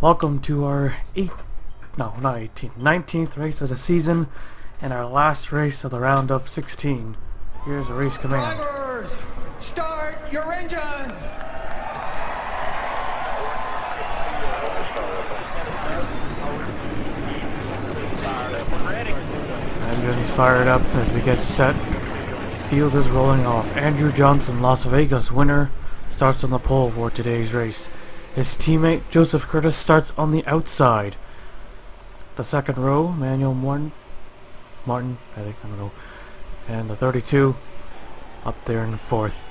Welcome to our 19th race of the season and our last race of the round of 16. Here's the race command. Drivers, start your engines! Engines fired up as we get set. Field is rolling off. Andrew Johnson, Las Vegas winner, starts on the pole for today's race. His teammate Joseph Curtis starts on the outside. The second row, Manuel Martin, I don't know, and the 32 up there in the fourth.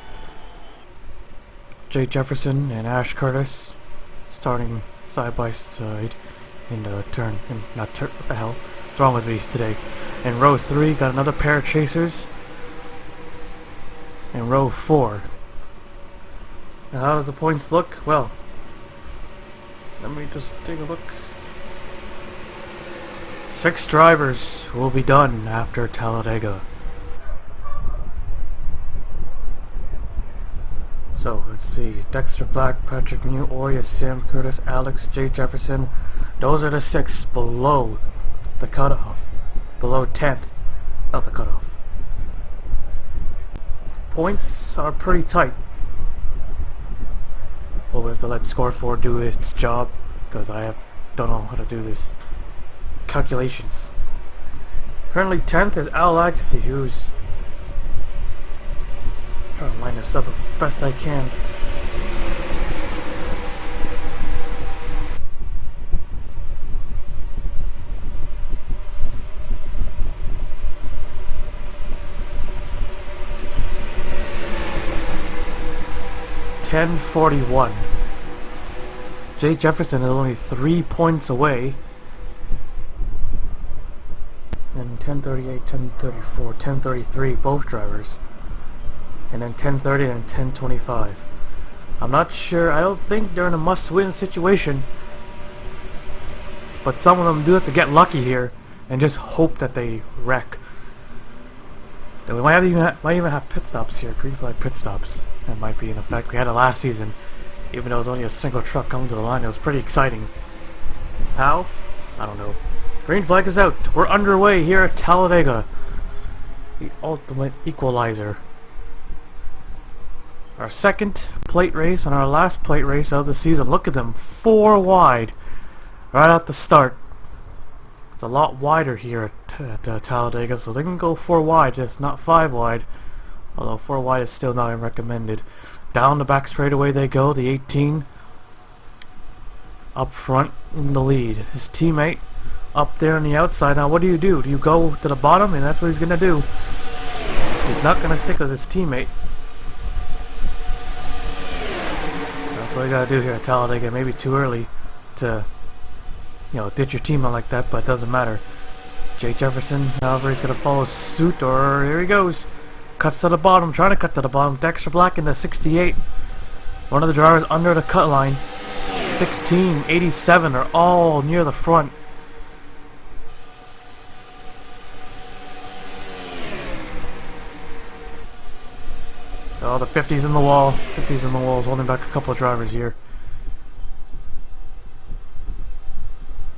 Jay Jefferson and Ash Curtis starting side by side in the turn. What the hell? What's wrong with me today? In row 3, got another pair of chasers. In row 4. Now how does the points look? Well, let me just take a look. 6 drivers will be done after Talladega. So let's see. Dexter Black, Patrick Mew, Oria, Sam Curtis, Alex, Jay Jefferson. Those are the 6 below the cutoff. Below 10th of the cutoff. Points are pretty tight. Well, we have to let Score 4 do its job because don't know how to do this calculations. Currently 10th is Al Agassi, who's trying to line this up as best I can. .1041. Jay Jefferson is only 3 points away. And 1038, 1034, 1033, both drivers. And then 1030 and 1025. I'm not sure, I don't think they're in a must-win situation. But some of them do have to get lucky here and just hope that they wreck. We might even have pit stops here, green flag pit stops. That might be in effect. We had it last season, even though it was only a single truck coming to the line. It was pretty exciting. How? I don't know. Green flag is out. We're underway here at Talladega, the ultimate equalizer. Our second plate race and our last plate race of the season. Look at them, 4 wide, right at the start. It's a lot wider here at Talladega, so they can go 4 wide, just not 5 wide. Although 4 wide is still not recommended. Down the back straightaway they go, the 18. Up front in the lead. His teammate up there on the outside. Now what do? Do you go to the bottom? And that's what he's going to do. He's not going to stick with his teammate. That's what you got to do here at Talladega. Maybe too early to, ditch your teammate like that, but it doesn't matter. Jay Jefferson, however, he's going to follow suit, or here he goes. Cuts to the bottom, trying to cut to the bottom. Dexter Black in the 68. One of the drivers under the cut line. 16, 87 are all near the front. Oh, the 50's in the wall. 50's in the wall is holding back a couple of drivers here.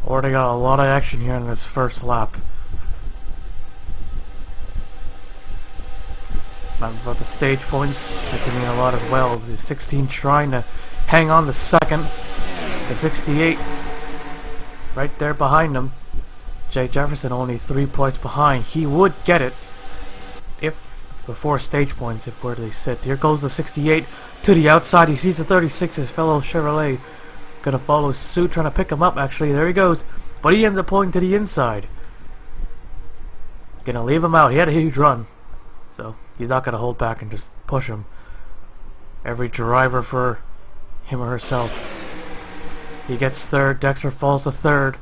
Already got a lot of action here in this first lap. About the stage points, that can mean a lot as well. The 16 trying to hang on to second. The 68 right there behind him. Jay Jefferson only 3 points behind. He would get it if before stage points, if where they sit. Here goes the 68 to the outside. He sees the 36, his fellow Chevrolet gonna follow suit, trying to pick him up actually. There he goes. But he ends up pulling to the inside. Gonna leave him out. He had a huge run. So he's not going to hold back and just push him. Every driver for him or herself. He gets third. Dexter falls to third.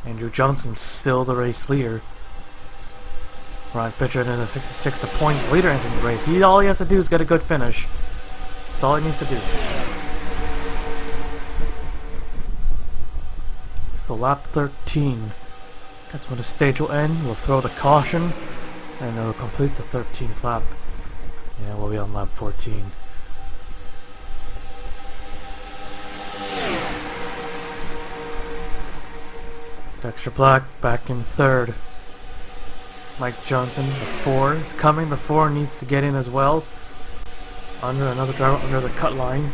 Andrew Johnson's still the race leader. Ryan Pitcher in the 66, the points leader entering the race. All he has to do is get a good finish. That's all he needs to do. So lap 13. That's when the stage will end. We'll throw the caution and it'll complete the 13th lap. Yeah, we'll be on lap 14. Dexter Black back in third. Mike Johnson, the 4 is coming. The 4 needs to get in as well. Under another driver under the cut line,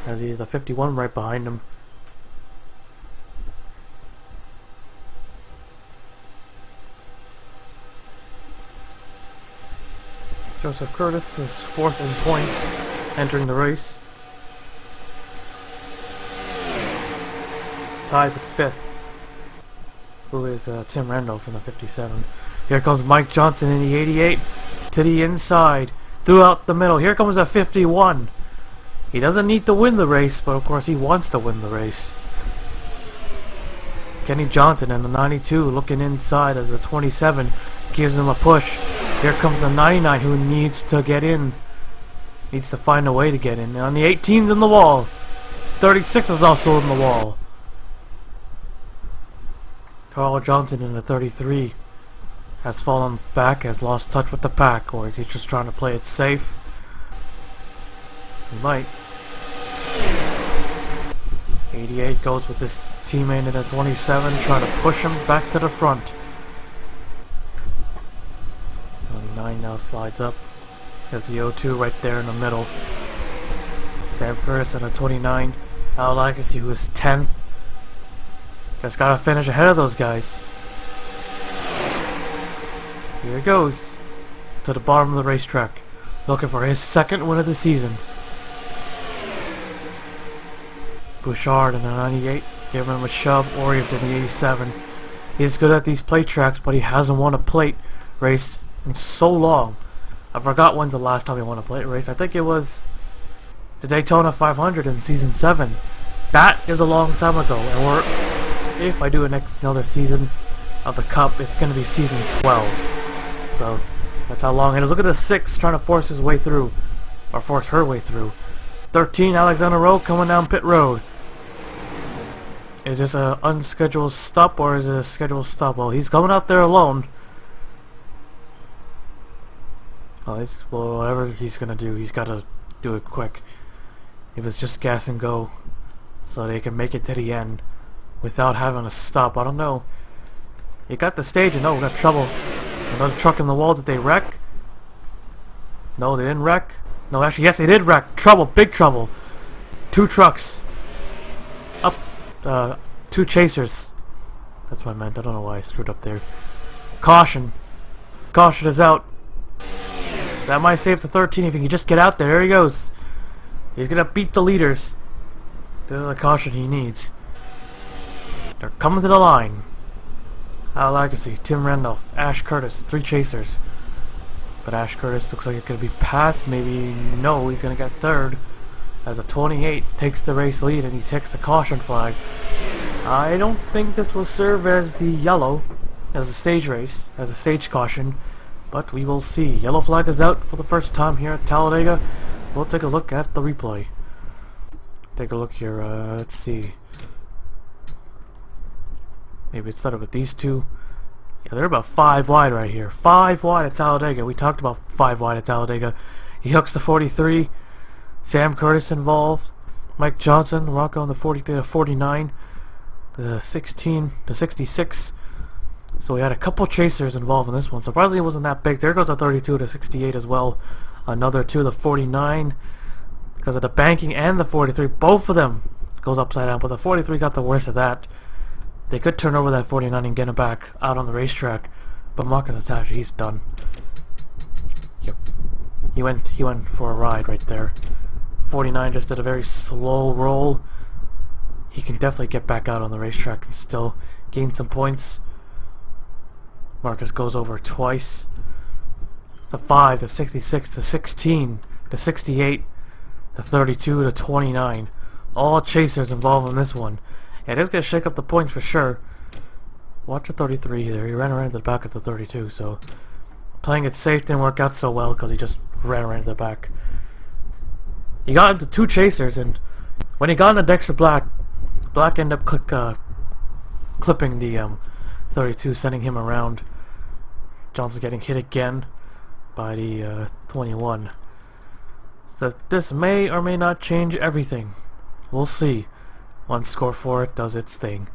as he's the 51 right behind him. Joseph Curtis is 4th in points entering the race. Tied with 5th, who is Tim Randolph in the 57. Here comes Mike Johnson in the 88 to the inside, throughout the middle. Here comes a 51. He doesn't need to win the race, but of course he wants to win the race. Kenny Johnson in the 92 looking inside as the 27 gives him a push. Here comes the 99 who needs to get in. Needs to find a way to get in. And on the 18's in the wall. 36 is also in the wall. Carl Johnson in the 33 has fallen back, has lost touch with the pack, or is he just trying to play it safe? He might. 88 goes with his teammate in the 27, trying to push him back to the front. 29 now slides up. Has the 02 right there in the middle. Sam Curtis in the 29. Al Legacy, who is 10th. Just gotta finish ahead of those guys. Here he goes to the bottom of the racetrack, looking for his 2nd win of the season. Bouchard in the 98, giving him a shove. Orius in the 87. He's good at these plate tracks, but he hasn't won a plate race in so long. I forgot when's the last time he won a plate race. I think it was the Daytona 500 in season 7. That is a long time ago, and if I do another season of the Cup, it's going to be season 12. So that's how long it is. Look at the 6 trying to force his way through, or force her way through. 13, Alexander Rowe coming down pit road. Is this an unscheduled stop or is it a scheduled stop? Well, he's coming out there alone. Well, whatever he's gonna do, he's gotta do it quick. If it's just gas and go, so they can make it to the end without having to stop. I don't know. He got the stage and we got trouble. Another truck in the wall. Did they wreck? No, they didn't wreck. No, actually, yes, they did wreck. Trouble, big trouble. 2 trucks. Up, 2 chasers. That's what I meant. I don't know why I screwed up there. Caution. Caution is out. That might save the 13 if he can just get out there. There he goes. He's gonna beat the leaders. This is the caution he needs. They're coming to the line. Al Legacy, Tim Randolph, Ash Curtis, 3 chasers. But Ash Curtis looks like it could be passed. Maybe no, he's going to get 3rd. As a 28 takes the race lead and he takes the caution flag. I don't think this will serve as the yellow, as a stage race, as a stage caution. But we will see. Yellow flag is out for the first time here at Talladega. We'll take a look at the replay. Take a look here. Let's see. Maybe it started with these 2. Yeah, they're about 5 wide right here. 5 wide at Talladega. We talked about 5 wide at Talladega. He hooks the 43. Sam Curtis involved. Mike Johnson, Rocco on the 43 to 49. The 16, the 66. So we had a couple chasers involved in this one. Surprisingly, it wasn't that big. There goes the 32 to 68 as well. Another 2 to 49. Because of the banking and the 43. Both of them goes upside down. But the 43 got the worst of that. They could turn over that 49 and get him back out on the racetrack, but Marcus Natasha, he's done. Yep. He went for a ride right there. 49 just did a very slow roll. He can definitely get back out on the racetrack and still gain some points. Marcus goes over twice. The 5, the 66, the 16, the 68, the 32, the 29. All chasers involved in this one. Yeah, it is going to shake up the points for sure. Watch the 33 there. He ran around the back of the 32, so playing it safe didn't work out so well because he just ran around the back. He got into 2 chasers, and when he got into Dexter Black, Black ended up clipping the 32, sending him around. Johnson getting hit again by the 21. So this may or may not change everything. We'll see. Once Score 4 does its thing.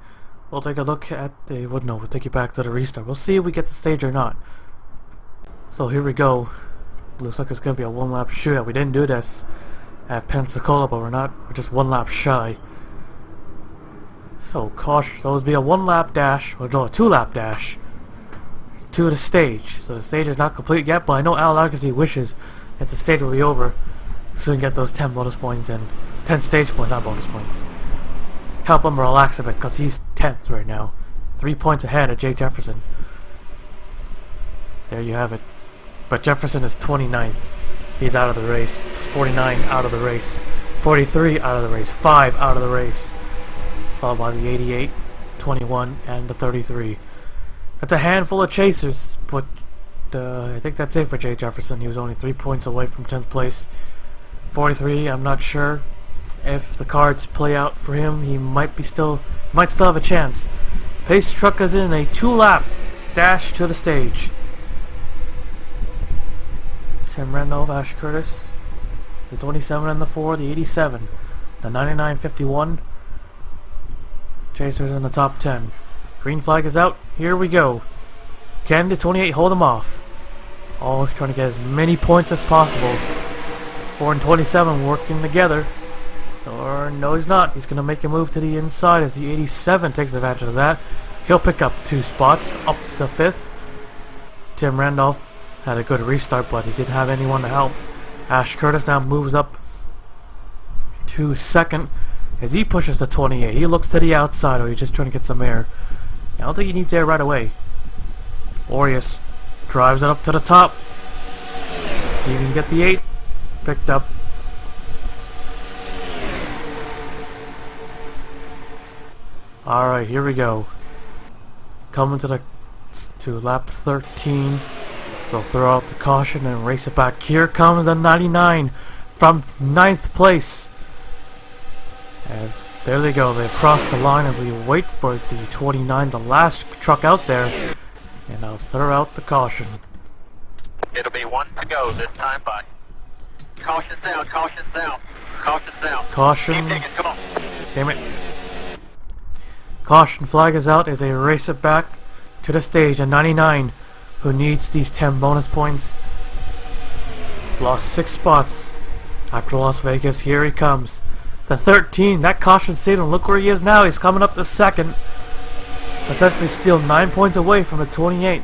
we'll take a look at the... well, no, we'll take you back to the restart. We'll see if we get the stage or not. So here we go. Looks like it's going to be a one-lap shootout. We didn't do this at Pensacola, but we're just one lap shy. So caution, so it'll be a one-lap dash, or no, a two-lap dash to the stage. So the stage is not complete yet, but I know Al Legacy wishes that the stage will be over so we can get those 10 bonus points and 10 stage points, not bonus points. Help him relax a bit, because he's 10th right now. 3 points ahead of Jay Jefferson. There you have it. But Jefferson is 29th. He's out of the race. 49 out of the race. 43 out of the race. 5 out of the race. Followed by the 88, 21, and the 33. That's a handful of chasers, but I think that's it for Jay Jefferson. He was only 3 points away from 10th place. 43, I'm not sure if the cards play out for him. He might still have a chance. Pace truck is in a 2-lap dash to the stage. Tim Randolph, Ash Curtis, the 27 and the 4, the 87, the 99, 51. Chasers in the top 10. Green flag is out. Here we go. Can the 28 hold him off? Oh, trying to get as many points as possible. 4 and 27 working together. Or no, he's not. He's going to make a move to the inside as the 87 takes advantage of that. He'll pick up 2 spots up to the 5th. Tim Randolph had a good restart, but he didn't have anyone to help. Ash Curtis now moves up to 2nd as he pushes the 28. He looks to the outside, or he's just trying to get some air. I don't think he needs air right away. Aureus drives it up to the top. See if he can get the 8 picked up. Alright, here we go. Coming to lap 13. They'll throw out the caution and race it back. Here comes the 99 from 9th place. As there they go, they've crossed the line, and we wait for the 29, the last truck out there, and I'll throw out the caution. It'll be 1 to go this time, bud. Caution's down, caution's down, caution's down. Caution. Keep digging, come on. Damn it. Caution flag is out as they race it back to the stage. A 99 who needs these 10 bonus points. Lost 6 spots after Las Vegas. Here he comes. The 13, that caution saved him. Look where he is now. He's coming up to 2nd. Essentially still 9 points away from the 28.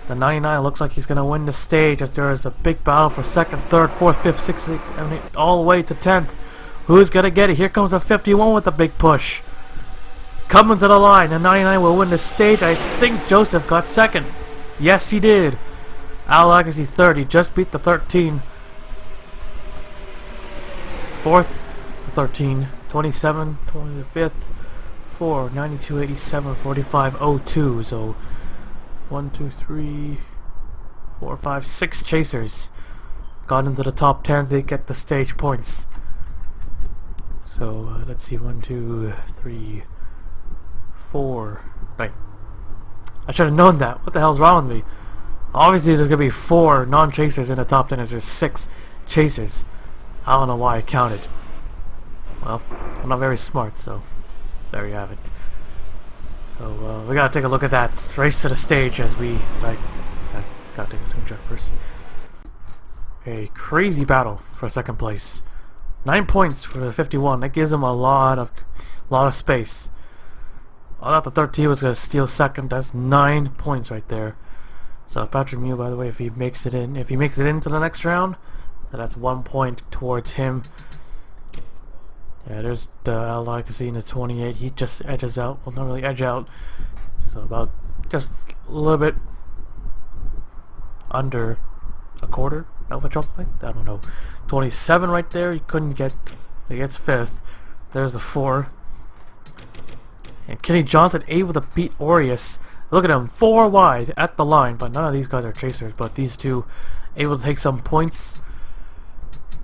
The 99 looks like he's going to win the stage as there is a big battle for 2nd, 3rd, 4th, 5th, 6th, 7th, all the way to 10th. Who's going to get it? Here comes the 51 with a big push. Coming to the line. The 99 will win the stage. I think Joseph got 2nd. Yes, he did. Al Legacy 3rd. He just beat the 13. 4th, 13, 27, 25th, 4, 92, 87, 45, 02. So 1, 2, 3, 4, 5, 6 chasers got into the top 10. They get the stage points. So let's see, 1, 2, 3, 4. Right. I should have known that. What the hell's wrong with me? Obviously there's going to be 4 non-chasers in the top 10 if there's 6 chasers. I don't know why I counted. Well, I'm not very smart, so there you have it. So we gotta take a look at that race to the stage as I gotta take a screenshot first. A crazy battle for 2nd place. 9 points for the 51. That gives him a lot of space. I thought the 13 was gonna steal 2nd. That's 9 points right there. So Patrick Mew, by the way, if he makes it into the next round, then that's 1 point towards him. Yeah, there's the Al Legacy in the 28. He just edges out. Well, not really edge out. So about just a little bit under a quarter of a truck length. I don't know. 27 right there. He couldn't get. He gets 5th. There's the 4. And Kenny Johnson able to beat Aureus. Look at him, 4 wide at the line. But none of these guys are chasers. But these two able to take some points.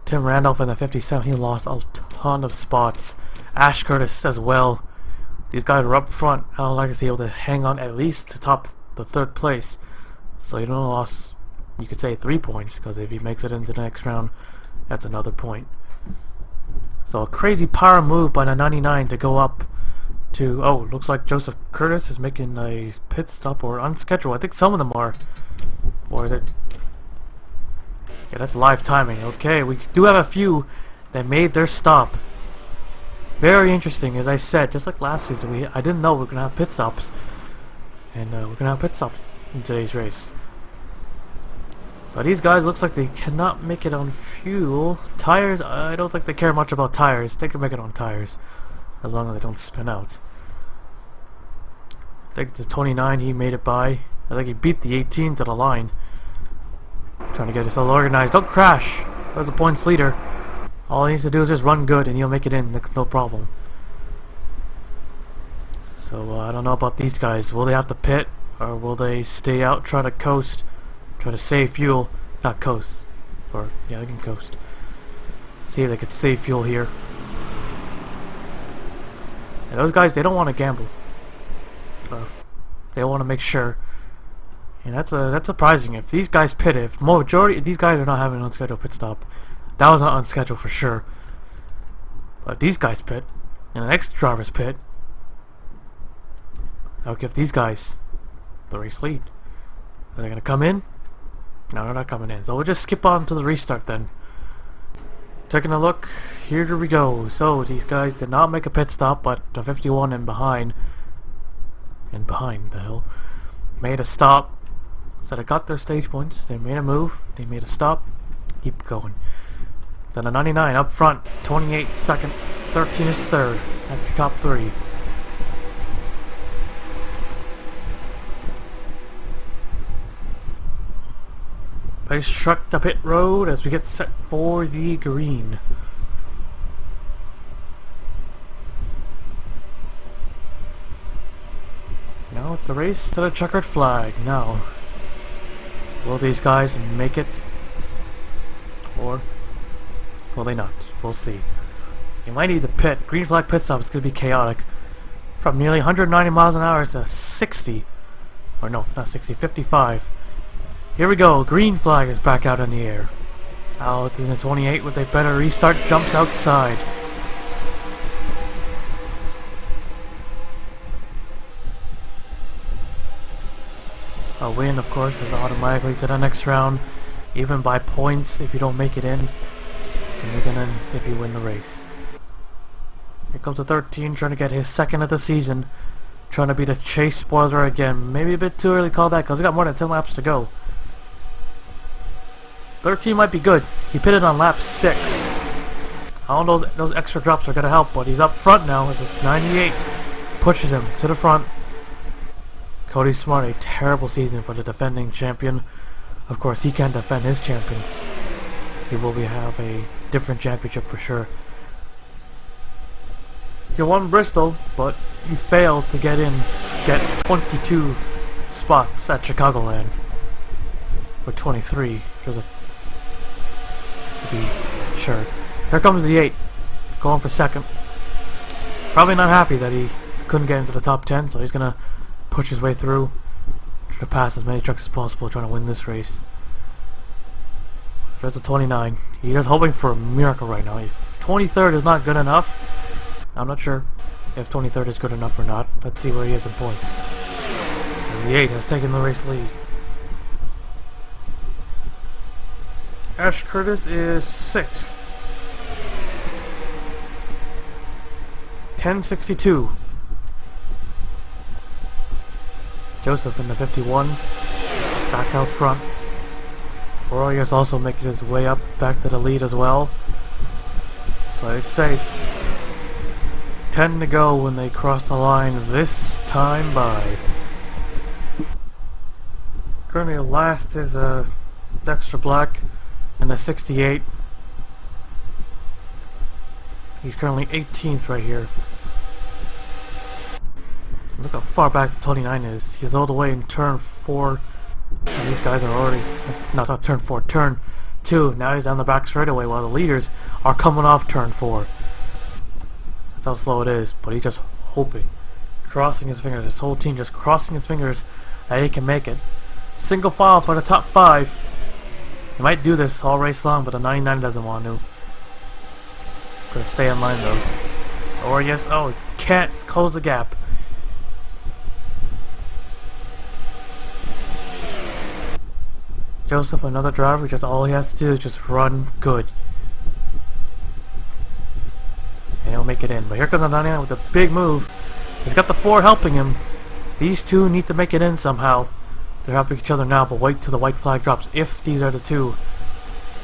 Tim Randolph in the 57, he lost a ton of spots. Ash Curtis as well. These guys are up front. Al Legacy able to hang on at least to top the 3rd place. So you don't lost, you could say 3 points, because if he makes it into the next round, that's another point. So a crazy power move by the 99 to go up to... Oh, looks like Joseph Curtis is making a pit stop or unscheduled. I think some of them are. Or is it... Yeah, that's live timing. Okay, we do have a few that made their stop. Very interesting, as I said, just like last season, I didn't know we were going to have pit stops. And we're going to have pit stops in today's race. So these guys looks like they cannot make it on fuel. Tires, I don't think they care much about tires. They can make it on tires, as long as they don't spin out. I think the 29 he made it by. I think he beat the 18 to the line. Trying to get himself organized. Don't crash! There's the points leader. All he needs to do is just run good and he'll make it in, no problem. So I don't know about these guys. Will they have to pit? Or will they stay out, try to coast? Try to save fuel? Not coast. Or, yeah, they can coast. See if they could save fuel here. And those guys, they don't want to gamble. They want to make sure. And that's surprising. If these guys pit, if majority of these guys are not having an unscheduled pit stop, that was not unscheduled for sure. But these guys pit, and the next drivers pit, I'll give these guys the race lead. Are they gonna come in? No, they're not coming in. So we'll just skip on to the restart then. Taking a look, here we go. So these guys did not make a pit stop, but the 51 and behind the hill made a stop. So they got their stage points. They made a move. They made a stop. Keep going. Then a 99 up front, 28 second, 13 is third. That's your top three. Pace truck the pit road as we get set for the green. Now it's a race to the checkered flag. Now, will these guys make it? Or will they not? We'll see. You might need the pit. Green flag pit stop is going to be chaotic. From nearly 190 miles an hour to 60. Or no, not 60, 55. Here we go. Green flag is back out in the air. Out in the 28 with a better restart. Jumps outside. A win, of course, is automatically to the next round. Even by points if you don't make it in. And you're gonna if you win the race. Here comes the 13 trying to get his second of the season. Trying to be the chase spoiler again. Maybe a bit too early to call that because we got more than 10 laps to go. 13 might be good. He pitted on lap 6. I don't know those extra drops are going to help, but he's up front now as a 98. Pushes him to the front. Cody Smart, a terrible season for the defending champion. Of course, he can't defend his champion. He will have a different championship for sure. You won Bristol, but you failed to get 22 spots at Chicagoland. Or 23, which was to be sure. Here comes the 8, going for second. Probably not happy that he couldn't get into the top 10, so he's gonna push his way through, try to pass as many trucks as possible, trying to win this race. There's a 29. He's just hoping for a miracle right now. If 23rd is not good enough, I'm not sure if 23rd is good enough or not. Let's see where he is in points. As the 8 has taken the race lead. Ash Curtis is 6th. 1062. Joseph in the 51. Back out front. Roy is also making his way up back to the lead as well. But it's safe. 10 to go when they cross the line this time by. Currently last is Dexter Black and a 68. He's currently 18th right here. Look how far back the 29 is. He's all the way in turn 4. And these guys are already, not turn 4, turn 2. Now he's on the back straightaway while the leaders are coming off turn 4. That's how slow it is, but he's just hoping. Crossing his fingers, his whole team just crossing his fingers that he can make it. Single file for the top 5. He might do this all race long, but the 99 doesn't want to. Gonna stay in line though. Or yes, oh, can't close the gap. Joseph, another driver, just all he has to do is just run good. And he'll make it in. But here comes the 99 with a big move. He's got the 4 helping him. These two need to make it in somehow. They're helping each other now, but wait till the white flag drops. If these are the two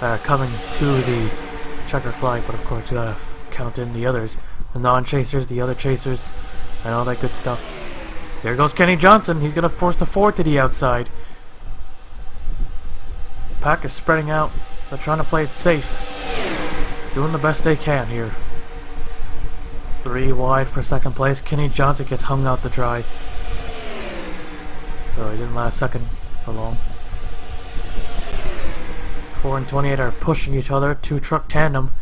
that are coming to the checkered flag, but of course you gotta count in the others. The non-chasers, the other chasers, and all that good stuff. There goes Kenny Johnson. He's gonna force the 4 to the outside. The pack is spreading out. They're trying to play it safe. Doing the best they can here. 3 wide for second place. Kenny Johnson gets hung out to dry. So he didn't last second for long. 4 and 28 are pushing each other. 2 truck tandem.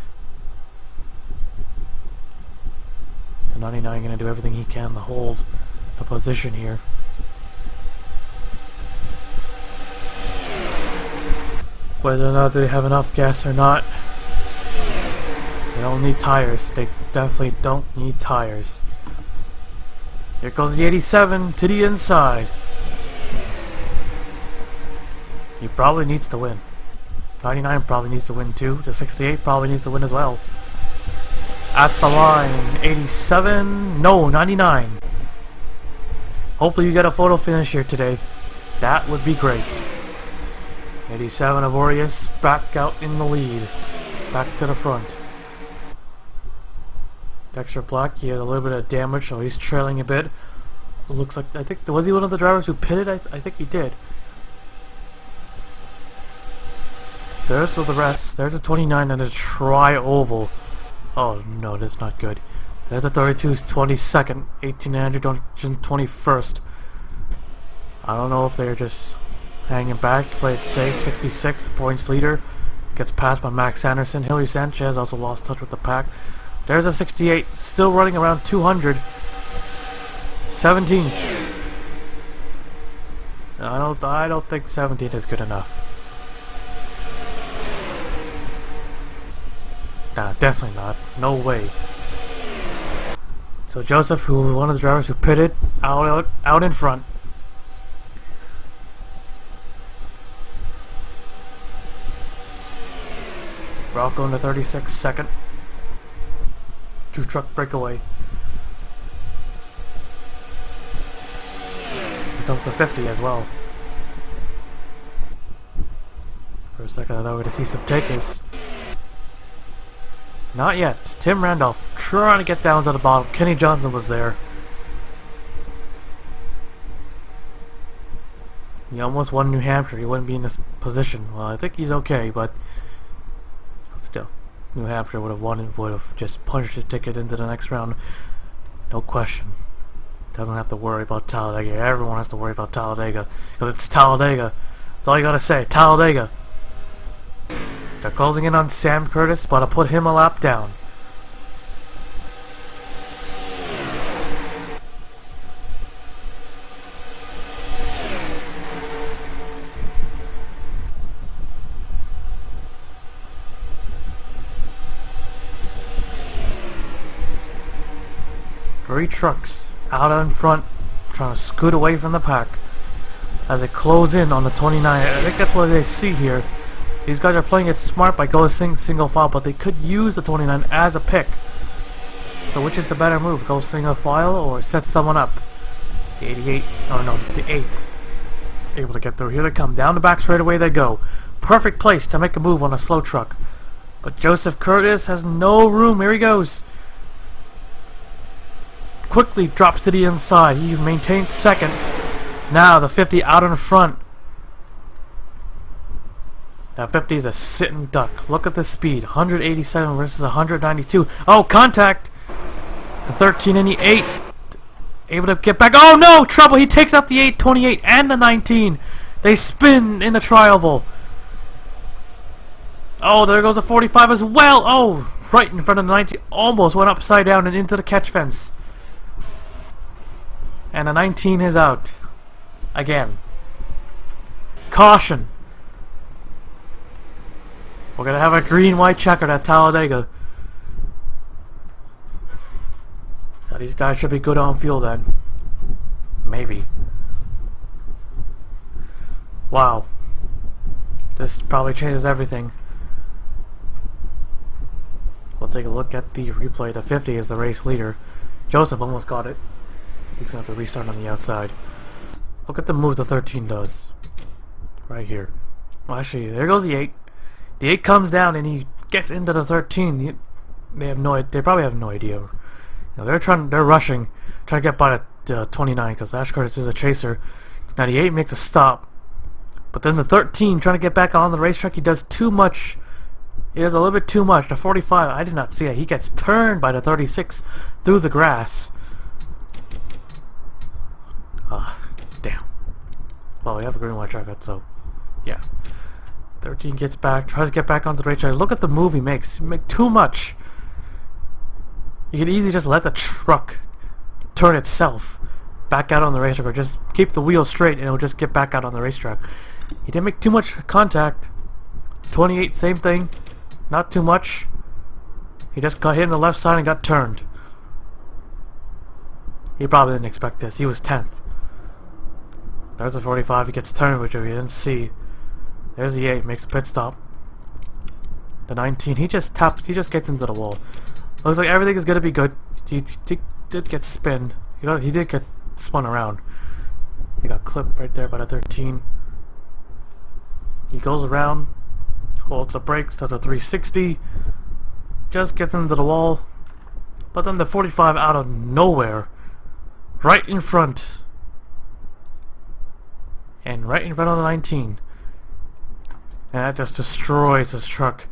And 99 gonna do everything he can to hold the position here. Whether or not they have enough gas or not, they don't need tires. They definitely don't need tires. Here goes the 87 to the inside. He probably needs to win. 99 probably needs to win too. The 68 probably needs to win as well. At the line, 87, no, 99. Hopefully you get a photo finish here today. That would be great. 87 of Aureus back out in the lead. Back to the front. Dexter Black, he had a little bit of damage, so he's trailing a bit. Looks like, I think, was he one of the drivers who pitted? I think he did. There's the rest. There's a 29 and a tri-oval. Oh no, that's not good. There's a 32's 22nd, 1800 on 21st. I don't know if they're just hanging back, play it safe. 66 points leader. Gets passed by Max Anderson. Hilary Sanchez also lost touch with the pack. There's a 68, still running around 200. 17. I don't think 17 is good enough. Nah, definitely not. No way. So Joseph, who was one of the drivers who pitted, out in front. Rocco in the 36 second. 2 truck breakaway. Here comes the 50 as well. For a second I thought we were going to see some takers. Not yet. Tim Randolph trying to get down to the bottom. Kenny Johnson was there. He almost won New Hampshire. He wouldn't be in this position. Well, I think he's okay, but still. New Hampshire would have won and would have just punched his ticket into the next round. No question. Doesn't have to worry about Talladega. Everyone has to worry about Talladega. Because it's Talladega. That's all you gotta say. Talladega. They're closing in on Sam Curtis, but I'll put him a lap down. Three trucks out in front, trying to scoot away from the pack as they close in on the 29. I think that's what they see here. These guys are playing it smart by going single file, but they could use the 29 as a pick. So which is the better move? Go single file or set someone up? The 88, oh no, the 8. Able to get through. Here they come. Down the back straightaway they go. Perfect place to make a move on a slow truck. But Joseph Curtis has no room. Here he goes. Quickly drops to the inside. He maintains second. Now the 50 out in front. Now 50 is a sitting duck. Look at the speed. 187 versus 192. Oh, contact! The 13 and the 8. Able to get back. Oh no! Trouble! He takes out the 8, 28, and the 19. They spin in the tri-oval. Oh, there goes the 45 as well. Oh, right in front of the 19. Almost went upside down and into the catch fence. And the 19 is out. Again. Caution. We're gonna have a green-white checkered at Talladega. So these guys should be good on fuel then. Maybe. Wow. This probably changes everything. We'll take a look at the replay. The 50 is the race leader. Joseph almost got it. He's going to have to restart on the outside. Look at the move the 13 does. Right here. Well, actually, there goes the 8. The 8 comes down and he gets into the 13. They probably have no idea. You know, they're rushing, trying to get by the 29 because Ash Curtis is a chaser. Now the 8 makes a stop, but then the 13 trying to get back on the racetrack. He does too much. He does a little bit too much. The 45, I did not see it. He gets turned by the 36 through the grass. Damn. Well, we have a green white track, so yeah. 13 gets back, tries to get back onto the racetrack. Look at the move he makes. He makes too much. You could easily just let the truck turn itself back out on the racetrack, or just keep the wheel straight and it'll just get back out on the racetrack. He didn't make too much contact. 28, same thing. Not too much. He just got hit in the left side and got turned. He probably didn't expect this. He was 10th. There's the 45. He gets turned, which we didn't see. There's the 8. Makes a pit stop. The 19. He just gets into the wall. Looks like everything is going to be good. He did get spinned. He did get spun around. He got clipped right there by the 13. He goes around, holds the brakes to the 360, just gets into the wall, but then the 45 out of nowhere, right in front, and right in front of the 19. And that just destroys his truck.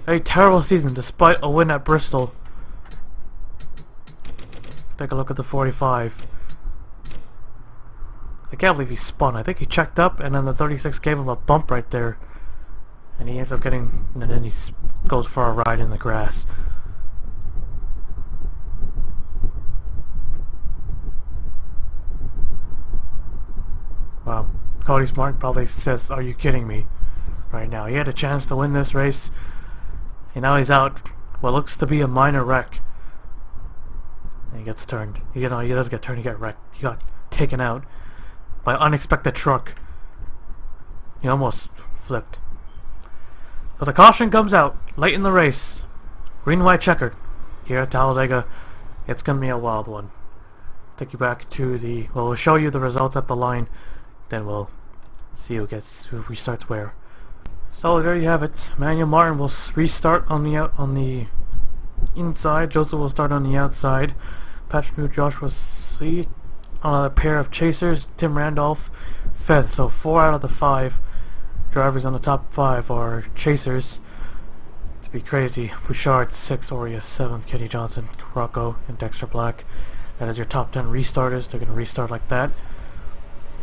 A terrible season despite a win at Bristol. Take a look at the 45. I can't believe he spun. I think he checked up and then the 36 gave him a bump right there. And he ends up getting... and then he goes for a ride in the grass. Wow. Cody Smart probably says, "Are you kidding me?" right now. He had a chance to win this race. And now he's out what looks to be a minor wreck. And he gets turned. You know, he does get turned. He got wrecked. He got taken out by an unexpected truck. He almost flipped. So the caution comes out late in the race. Green, white, checkered. Here at Talladega, it's going to be a wild one. Take you back to the... well, we'll show you the results at the line. Then we'll see who restarts where. So there you have it. Manuel Martin will restart on the inside. Joseph will start on the outside. Patrick Mew, Joshua C. on a pair of chasers. Tim Randolph, 5th. So 4 out of the 5 drivers on the top 5 are chasers. To be crazy. Bouchard, 6. Orias, 7. Kenny Johnson, Rocco, and Dexter Black. That is your top 10 restarters. They're going to restart like that.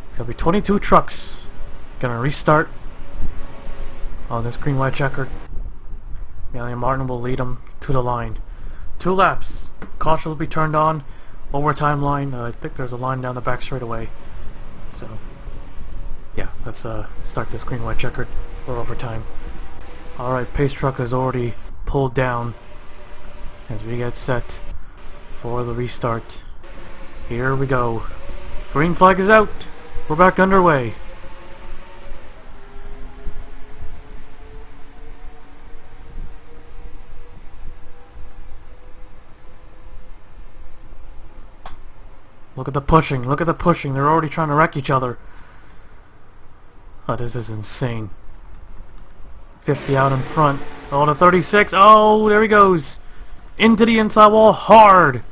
It's going to be 22 trucks going to restart on this green, white, checkered. Manuel Martin will lead them to the line. 2 laps. Caution will be turned on. Overtime line. I think there's a line down the back straight away. So, yeah, let's start this green, white, checkered for overtime. Alright, pace truck is already pulled down as we get set for the restart. Here we go. Green flag is out. We're back underway. Look at the pushing. Look at the pushing. They're already trying to wreck each other. Oh, this is insane. 50 out in front. Oh, the 36. Oh, there he goes. Into the inside wall hard.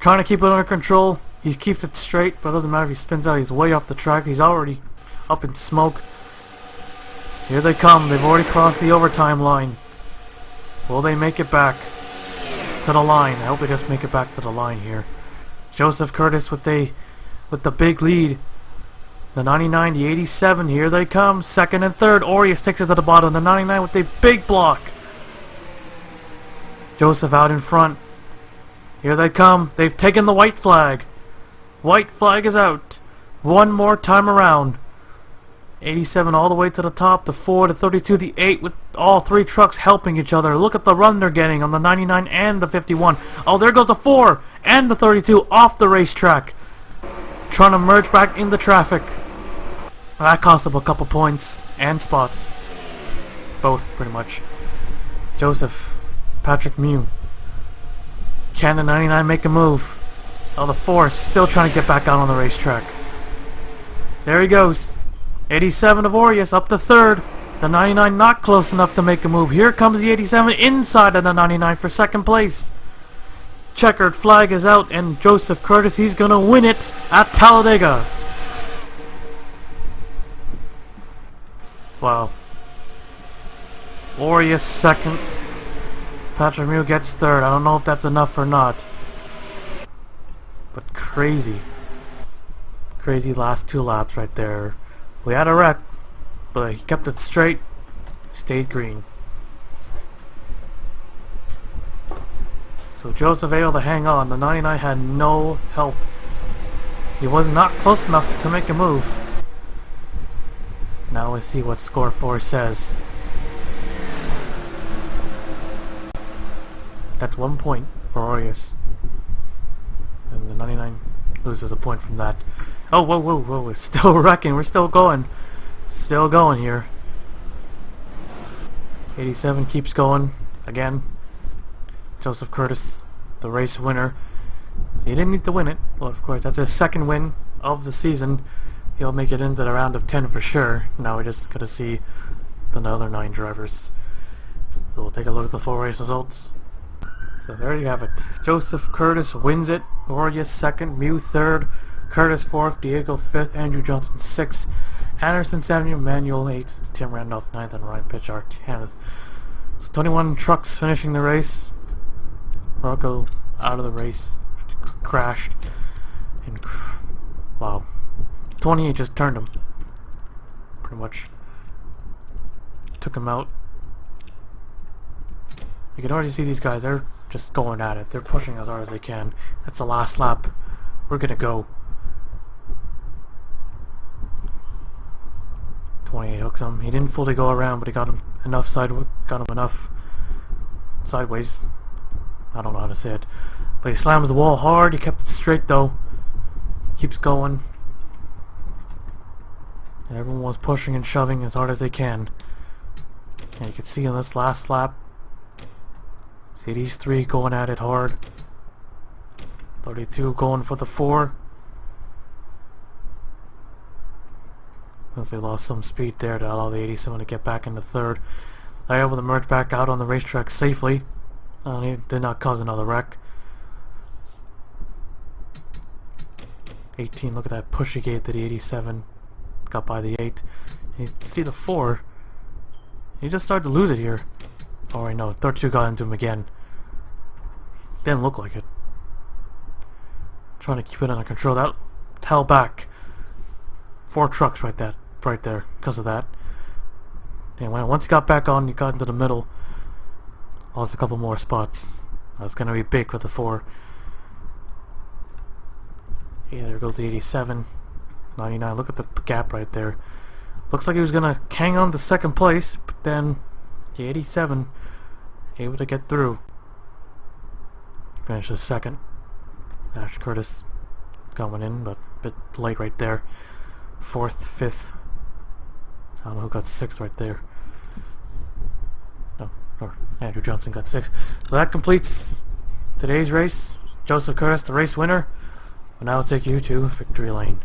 Trying to keep it under control. He keeps it straight, but it doesn't matter if he spins out. He's way off the track. He's already up in smoke. Here they come. They've already crossed the overtime line. Will they make it back to the line? I hope they just make it back to the line here. Joseph Curtis with the big lead. The 99, the 87, here they come. 2nd and 3rd. Orias takes it to the bottom. The 99 with a big block. Joseph out in front. Here they come. They've taken the white flag. White flag is out. One more time around. 87 all the way to the top, the 4, the 32, the 8, with all three trucks helping each other. Look at the run they're getting on the 99 and the 51. Oh, there goes the 4 and the 32 off the racetrack, trying to merge back into traffic. That cost them a couple points and spots. Both, pretty much. Joseph, Patrick Mew. Can the 99 make a move? Oh, the 4 is still trying to get back out on the racetrack. There he goes. 87 of Aureus up to 3rd. The 99 not close enough to make a move. Here comes the 87 inside of the 99 for 2nd place. Checkered flag is out, and Joseph Curtis, he's gonna win it at Talladega. Wow. Aureus 2nd. Patrick Mew gets 3rd. I don't know if that's enough or not. But crazy. Crazy last 2 laps right there. We had a wreck, but he kept it straight, stayed green. So Joseph able to hang on. The 99 had no help. He was not close enough to make a move. Now let's see what score 4 says. That's 1 point for Aureus. And the 99 loses a point from that. Oh, whoa, whoa, whoa, we're still wrecking, we're still going. Still going here. 87 keeps going, again. Joseph Curtis, the race winner. He didn't need to win it. Well, of course, that's his 2nd win of the season. He'll make it into the round of 10 for sure. Now we're just gonna see the other 9 drivers. So we'll take a look at the full race results. So there you have it. Joseph Curtis wins it. Aureus 2nd, Mew 3rd, Curtis 4th, Diego 5th, Andrew Johnson 6th, Anderson 7th, Emmanuel 8th, Tim Randolph 9th, and Ryan Pitchard 10th. So 21 trucks finishing the race. Rocco out of the race, crashed, and wow, 28 just turned him. Pretty much took him out. You can already see these guys, they're just going at it. They're pushing as hard as they can. That's the last lap. We're gonna go. 28 hooks him. He didn't fully go around, but he got him enough sideways. I don't know how to say it. But he slams the wall hard. He kept it straight though. Keeps going. And everyone was pushing and shoving as hard as they can. And you can see on this last lap, see these 3 going at it hard. 32 going for the 4. Since they lost some speed there to allow the 87 to get back into 3rd. They were able to merge back out on the racetrack safely. He did not cause another wreck. 18, look at that push he gave to the 87. Got by the 8. And you see the 4. He just started to lose it here. Oh wait, no, 32 got into him again. Didn't look like it. Trying to keep it under control. That held back 4 trucks right there because of that. And once he got back on, he got into the middle. Lost a couple more spots. That's gonna be big with the 4. Yeah, there goes the 87. 99. Look at the gap right there. Looks like he was gonna hang on to 2nd place, but then the 87 able to get through. Finishes 2nd. Ash Curtis coming in, but a bit late right there. 4th, 5th. I don't know who got 6th right there. No, or Andrew Johnson got 6th. So that completes today's race. Joseph Curtis, the race winner. Will now take you to victory lane.